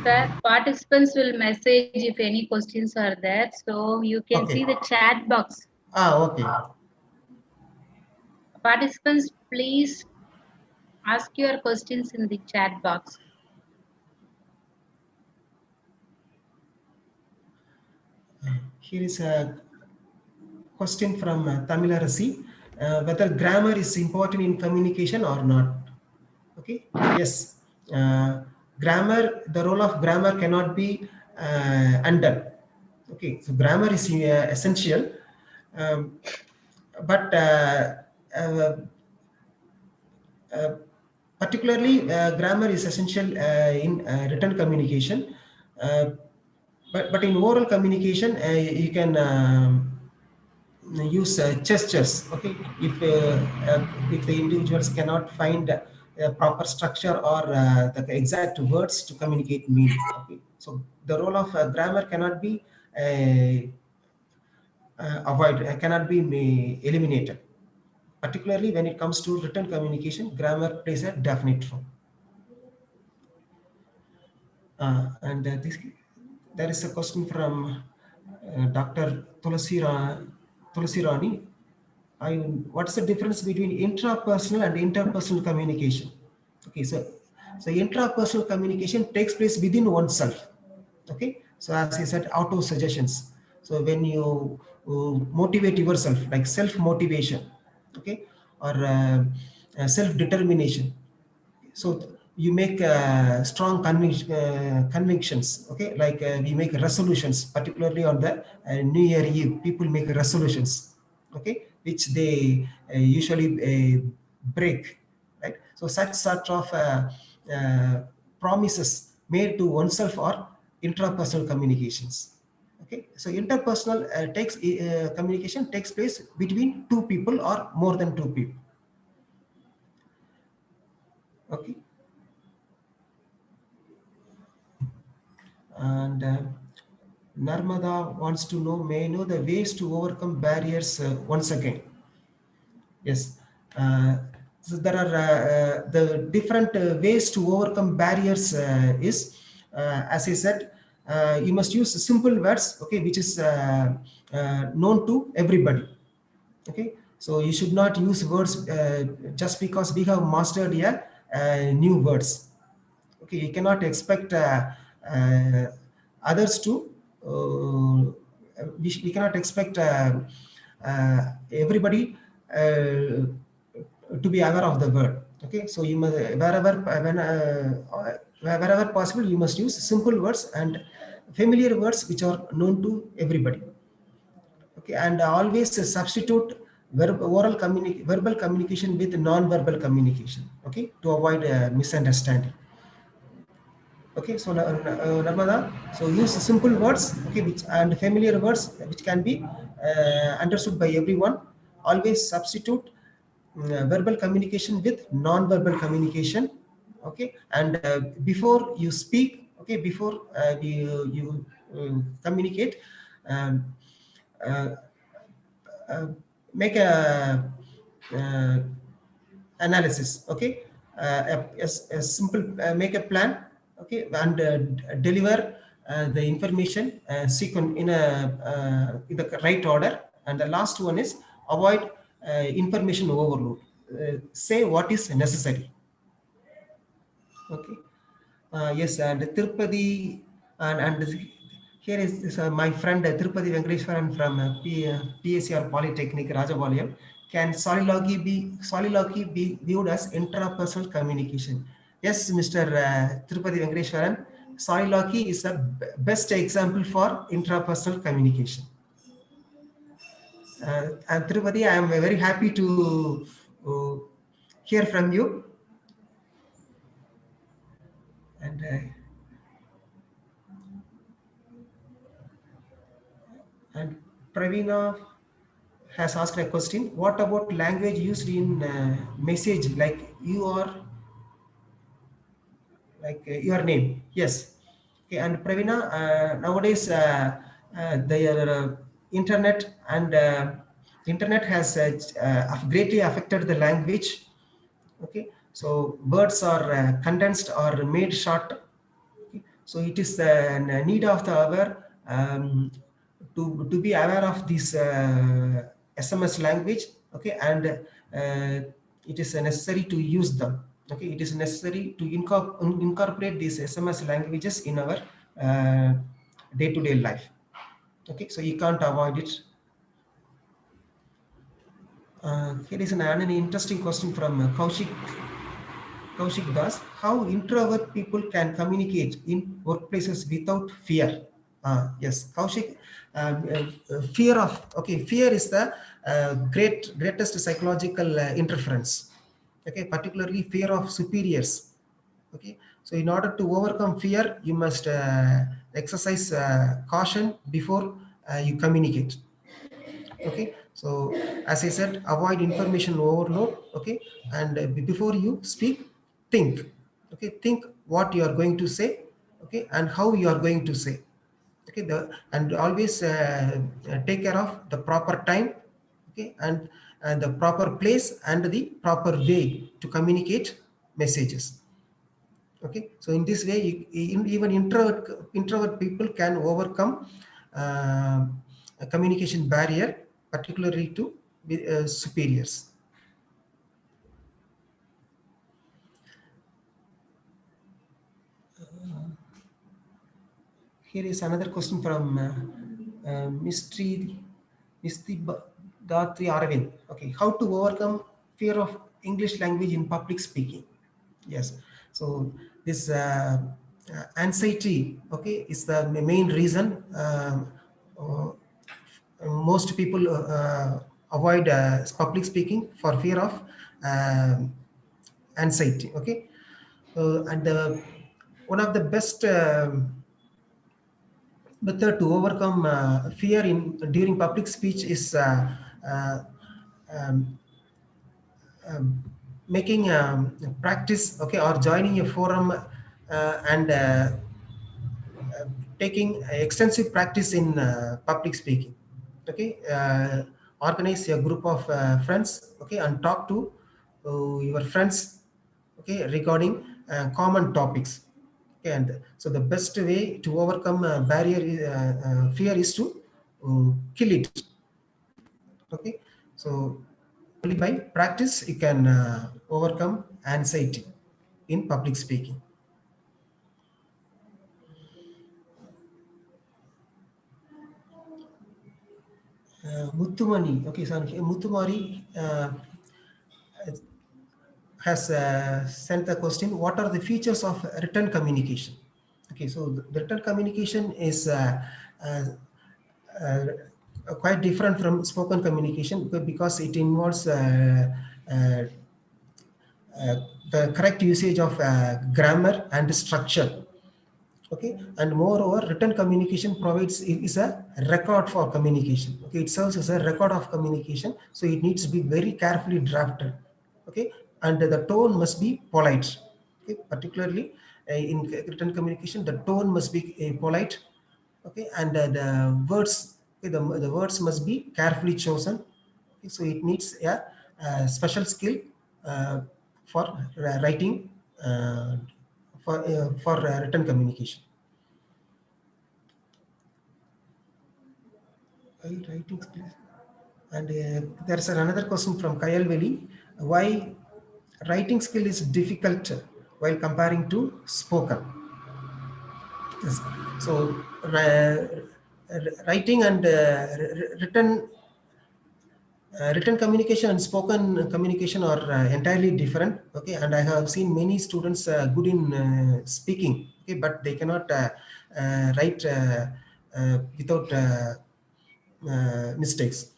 Sir, participants will message if any questions are there. So you can okay. see the chat box. Okay. Participants, please ask your questions in the chat box. Here is a question from Tamil whether grammar is important in communication or not. Okay, yes. Grammar, the role of grammar cannot be undone. Okay, so grammar is essential, but uh, uh, Particularly, grammar is essential in written communication, but in oral communication, you can use gestures. Okay, if the individuals cannot find a proper structure or the exact words to communicate meaning. Okay, so the role of grammar cannot be cannot be eliminated. Particularly when it comes to written communication, grammar plays a definite role. And there is a question from Dr. Tulasi Rani. What is the difference between intrapersonal and interpersonal communication? Okay, so intrapersonal communication takes place within oneself. Okay, so as I said, auto suggestions. So when you motivate yourself, like self motivation, okay, or self determination. So you make strong convictions. Okay, like we make resolutions, particularly on the New Year Eve. People make resolutions, okay, which they usually break, right? So such sort of promises made to oneself or intrapersonal communications. Okay, so interpersonal communication takes place between two people or more than two people. Okay. And Narmada wants to know, may I know the ways to overcome barriers once again? Yes. So there are the different ways to overcome barriers is, as I said, you must use simple words, okay, which is known to everybody. Okay, so you should not use words just because we have mastered new words. Okay, you cannot expect others to we cannot expect everybody to be aware of the word. Okay, so you must wherever possible, you must use simple words and familiar words which are known to everybody. Okay, and always substitute verbal communication with non-verbal communication, okay, to avoid misunderstanding. Okay, so Narmada, so use simple words, okay, which and familiar words which can be understood by everyone. Always substitute verbal communication with non-verbal communication. Okay, and before you speak, okay, before you communicate, um, uh, make uh, analysis. Okay, a simple make a plan. Okay, and deliver the information sequence in the right order. And the last one is avoid information overload. Say what is necessary. Okay. Yes, and Tirupati, and here is my friend Tirupati Venkateswaran from PSR Polytechnic, Rajabalyam. Can soliloquy be viewed as intrapersonal communication? Yes, Mr. Tirupati Venkateswaran, soliloquy is the best example for intrapersonal communication. And Tirupati, I am very happy to hear from you. And Pravina has asked a question. What about language used in message like you are, like your name? Yes. Okay. And Pravina, nowadays the internet and internet has greatly affected the language. Okay. So words are condensed or made short. Okay. So it is the need of the hour to be aware of this SMS language. Okay, and it is necessary to use them. Okay, it is necessary to incorporate these SMS languages in our day-to-day life. Okay, so you can't avoid it. Here is an interesting question from Kaushik Das. How introvert people can communicate in workplaces without fear? Yes, Kaushik, fear of, okay, fear is the greatest psychological interference. Okay, particularly fear of superiors. Okay, so in order to overcome fear, you must exercise caution before you communicate. Okay, so as I said, avoid information overload. Okay, and before you speak, think. Okay, think what you are going to say. Okay, and how you are going to say. Okay, and always take care of the proper time. Okay, and the proper place and the proper way to communicate messages. Okay, so in this way even introvert people can overcome a communication barrier, particularly to superiors. Here is another question from Mystery Datri Aravind. Okay, how to overcome fear of English language in public speaking? Yes, so this anxiety, okay, is the main reason uh, most people avoid public speaking for fear of um anxiety. Okay, and one of the best method to overcome fear in during public speech is uh, um, making practice, okay, or joining a forum and taking extensive practice in public speaking. Okay, organize a group of friends, okay, and talk to your friends, okay, regarding common topics. Okay, and so the best way to overcome barrier fear is to kill it. Okay, so only by practice you can overcome anxiety in public speaking. Muthumani, okay, so Muthumari has sent the question: what are the features of written communication? Okay, so the written communication is uh, uh, quite different from spoken communication because it involves uh, uh, the correct usage of grammar and structure. Okay, and moreover written communication provides is a record for communication. Okay, it serves as a record of communication, so it needs to be very carefully drafted. Okay, and the tone must be polite. Okay, particularly in written communication the tone must be polite. Okay, and the words, okay, the words must be carefully chosen. Okay, so it needs a special skill uh, for writing for written communication. Writing skill. And there's another question from Kayal Veli: why writing skill is difficult while comparing to spoken? Yes. So writing and written communication and spoken communication are entirely different. Okay, and I have seen many students good in speaking, okay, but they cannot write without mistakes.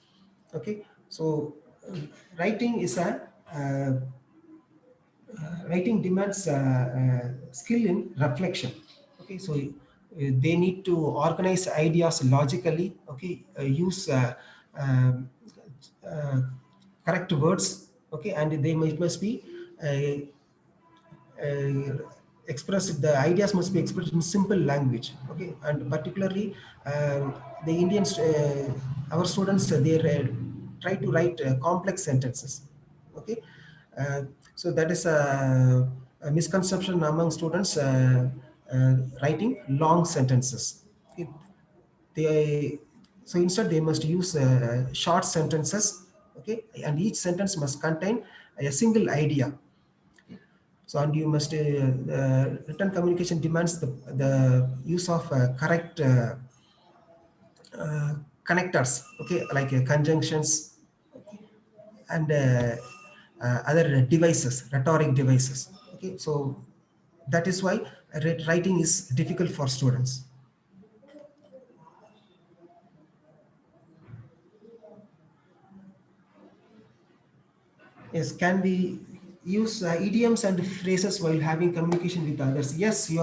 Okay, so writing is a writing demands skill in reflection. Okay, so they need to organize ideas logically. Okay, use uh, correct words. Okay, and they must be uh, uh, expressed, the ideas must be expressed in simple language. Okay, and particularly the Indians, our students, they try to write complex sentences. Okay, uh, so that is a misconception among students, writing long sentences. Okay, they, so instead they must use short sentences. Okay, and each sentence must contain a single idea. So, and you must written communication demands the use of correct connectors. Okay, like conjunctions and other devices, rhetoric devices. Okay, so that is why writing is difficult for students. Yes, can we use idioms and phrases while having communication with others. Yes, you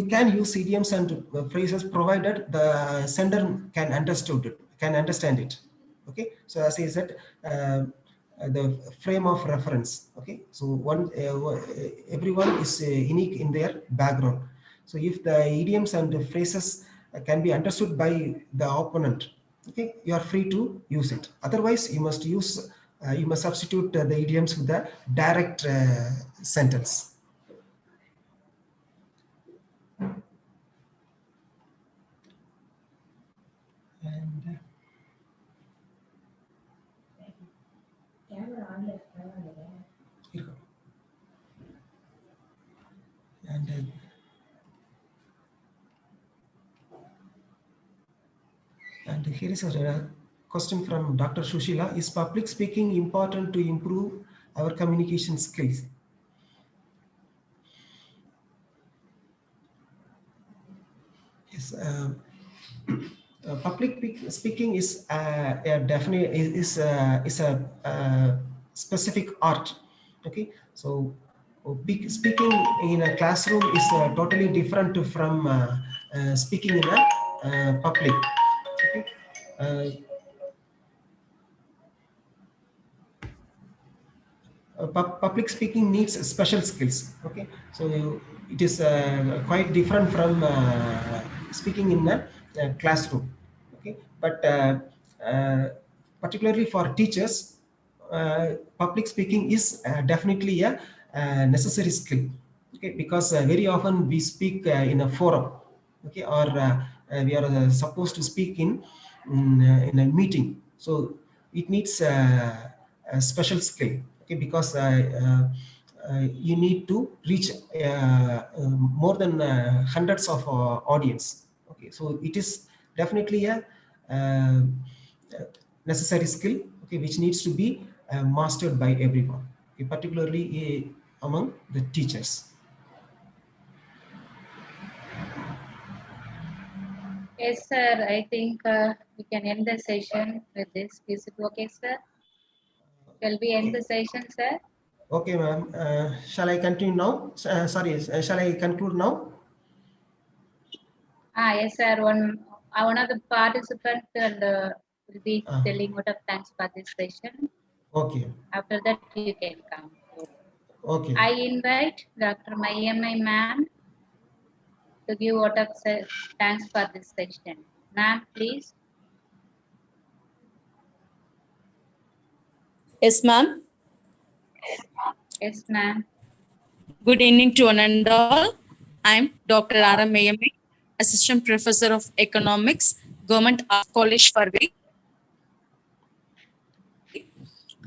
can use idioms and phrases provided the sender can understand it. Okay, so as I said, the frame of reference. Okay, so everyone is unique in their background. So if the idioms and the phrases can be understood by the opponent, okay, you are free to use it. Otherwise, you must substitute the idioms with the direct sentence. And and here is a question from Dr. Shushila. Is public speaking important to improve our communication skills? Yes, public speaking is definitely is a specific art. Okay, so speaking in a classroom is totally different from speaking in a public. Okay. Public speaking needs special skills. Okay, so it is quite different from speaking in a classroom. Okay, but particularly for teachers, public speaking is definitely a necessary skill. Okay, because very often we speak in a forum. Okay, or we are supposed to speak in a meeting, so it needs a special skill. Okay, because you need to reach more than hundreds of audience. Okay, so it is definitely a uh, necessary skill, okay, which needs to be mastered by everyone, okay, particularly among the teachers. Yes, sir. I think we can end the session with this. Is it okay, sir? Shall we end the session, sir? Okay, ma'am. Shall I continue now? Shall I conclude now? Yes, sir. One of the participants will be telling what of thanks for this session. Okay. After that, you can come. Okay. I invite Dr. Mayamai ma'am to give what of thanks for this session. Ma'am, please. Yes, ma'am. Yes, ma'am. Good evening to one and all. I'm Dr. R.M. Mayamai, Assistant Professor of Economics, Government Arts College for Way.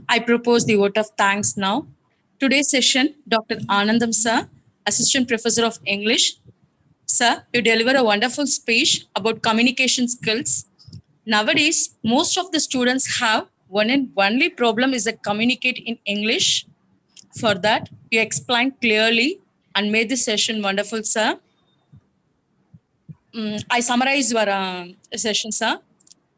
I propose the vote of thanks now. Today's session, Dr. Anandam sir, Assistant Professor of English. Sir, you deliver a wonderful speech about communication skills. Nowadays, most of the students have one and only problem is that communicate in English. For that, you explained clearly and made this session wonderful, sir. I summarize your session, sir.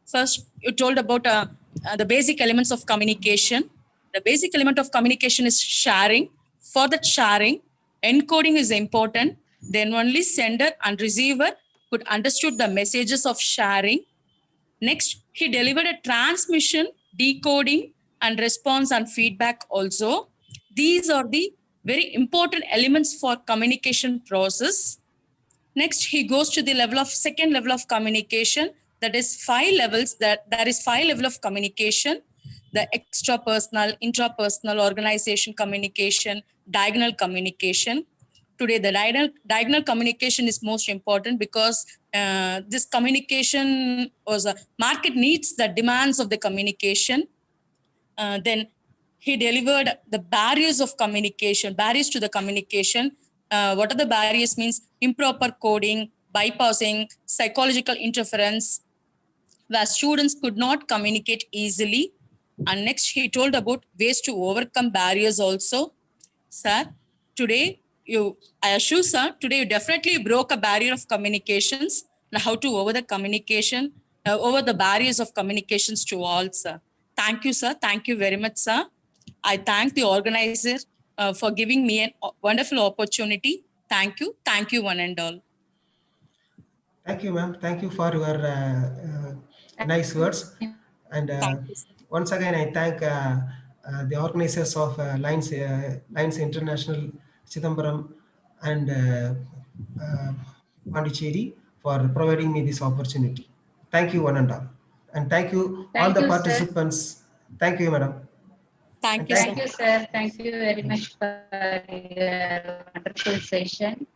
First, you told about the basic elements of communication. The basic element of communication is sharing. For that sharing, encoding is important. Then only sender and receiver could understood the messages of sharing. Next, he delivered a transmission, decoding, and response and feedback also. These are the very important elements for communication process. Next, he goes to the second level of communication. That is 5 levels. There is 5 level of communication: the extrapersonal, intrapersonal, organization communication, diagonal communication. Today, the diagonal communication is most important because this communication was a market needs the demands of the communication. Then he delivered the barriers of communication, barriers to the communication. What are the barriers means? Improper coding, bypassing, psychological interference, where students could not communicate easily. And next, he told about ways to overcome barriers also. Sir, today I assure, sir, today you definitely broke a barrier of communications and how to over the barriers of communications to all, sir. Thank you, sir. Thank you very much, sir. I thank the organizer for giving me a wonderful opportunity. Thank you. Thank you, one and all. Thank you, ma'am. Thank you for your nice words. And Thank you, sir. once again, I thank the organizers of Lines International Chidambaram and Pondicherry for providing me this opportunity. Thank you, one and all. And thank you, all Thank the you, sir. participants. Thank you, madam. Thank And you, Thank sir. you, sir. Thank you very much for your wonderful session.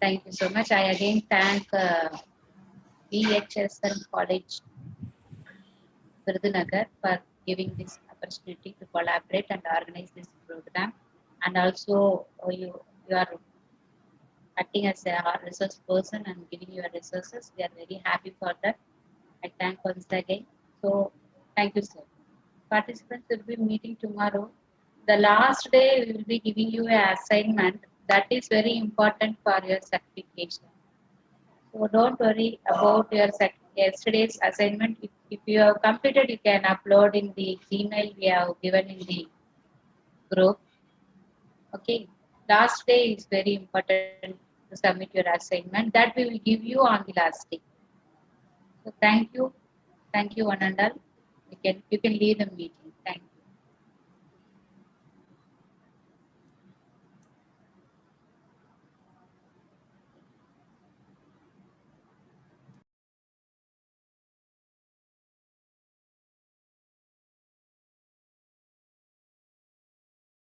Thank you so much. I again thank BHSN College, Virudhunagar, for giving this opportunity to collaborate and organize this program. And also, you are acting as a resource person and giving your resources. We are very happy for that. I thank once again. So, thank you, sir. Participants will be meeting tomorrow. The last day we will be giving you an assignment that is very important for your certification. So don't worry about your yesterday's assignment. If you have completed, you can upload in the email we have given in the group. Okay. Last day is very important to submit your assignment. That we will give you on the last day. So thank you. Thank you, one and all. You can leave the meeting.